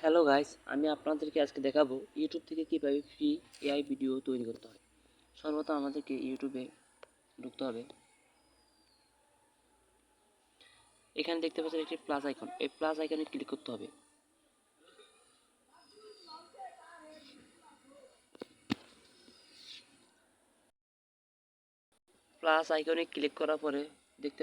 Hello guys, আমি আপনাদেরকে আজকে দেখাবো ইউটিউব থেকে কীভাবে ফ্রি এআই ভিডিও তৈরি করতে হয়। সর্বপ্রথম আমাদেরকে ইউটিউবে ঢুকতে হবে। এখানে দেখতে পাচ্ছেন একটি প্লাস আইকন, এই প্লাস আইকনে ক্লিক করতে হবে। প্লাস আইকনে ক্লিক করার পরে দেখতে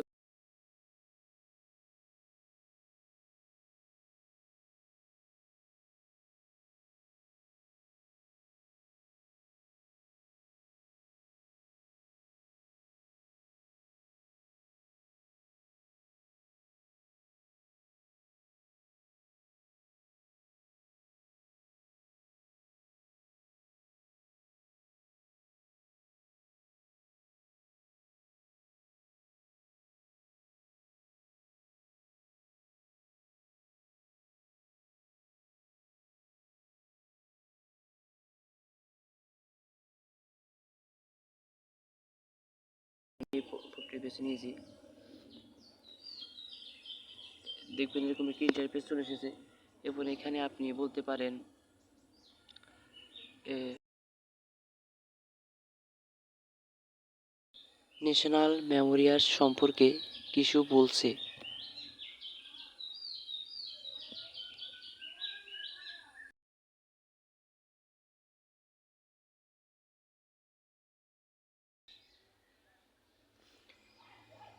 বেছে নিয়েছি, দেখবেন এরকম একটি ইন্টারফেস চলে এসেছে। এবং এখানে আপনি বলতে পারেন ন্যাশনাল মেমোরিয়াল সম্পর্কে কিছু বলছে।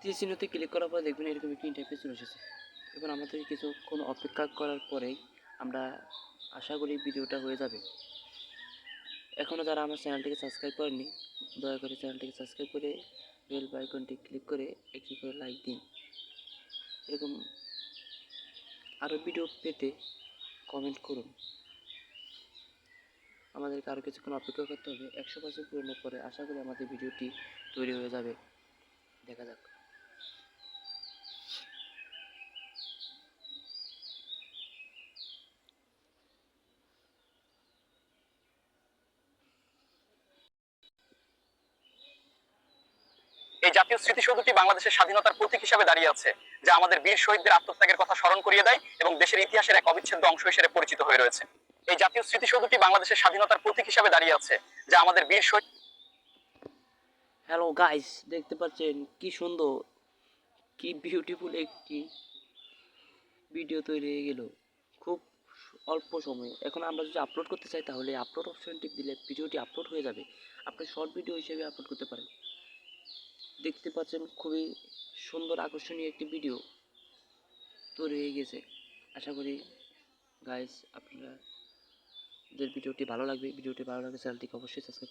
তীর চিহ্নতে ক্লিক করার পর দেখবেন এরকম একটি ইন্টারফেস চলে এসেছে। এবার আমাদের কিছুক্ষণ অপেক্ষা করার পরেই আমরা আশা করি ভিডিওটা হয়ে যাবে। এখনও যারা আমার চ্যানেলটিকে সাবস্ক্রাইব করেননি, দয়া করে চ্যানেলটিকে সাবস্ক্রাইব করে বেল আইকনটি ক্লিক করে একটি করে লাইক দিন। এরকম আরও ভিডিও পেতে কমেন্ট করুন। আমাদেরকে আরও কিছুক্ষণ অপেক্ষা করতে হবে। 100% পূরণের পরে আশা করি আমাদের ভিডিওটি তৈরি হয়ে যাবে। দেখা যাক। এই জাতীয় স্মৃতিসৌধটি বাংলাদেশের স্বাধীনতার প্রতীক হিসেবে দাঁড়িয়ে আছে, যা আমাদের বীর শহীদদের আত্মত্যাগের কথা স্মরণ করিয়ে দেয় এবং দেশের ইতিহাসের এক অবিচ্ছেদ্য অংশ হিসেবে পরিচিত হয়ে রয়েছে। এই জাতীয় স্মৃতিসৌধটি বাংলাদেশের স্বাধীনতার প্রতীক হিসেবে দাঁড়িয়ে আছে, যা আমাদের বীর শহীদ। হ্যালো গাইস, দেখতে পাচ্ছেন কি সুন্দর, কি বিউটিফুল একটি ভিডিও তৈরি হয়ে গেল খুব অল্প সময়ে। এখন আমরা যদি আপলোড করতে চাই তাহলে আপলোড অপশন টিপ দিলে ভিডিওটি আপলোড হয়ে যাবে। আপনি শর্ট ভিডিও হিসেবে আপলোড করতে পারেন। দেখতে পাচ্ছেন খুবই সুন্দর আকর্ষণীয় একটি ভিডিও তৈরি হয়ে গেছে। আশা করি গাইস আপনাদের ভিডিওটি ভালো লাগবে। ভিডিওটি ভালো লাগলে চ্যানেলটিকে অবশ্যই সাবস্ক্রাইব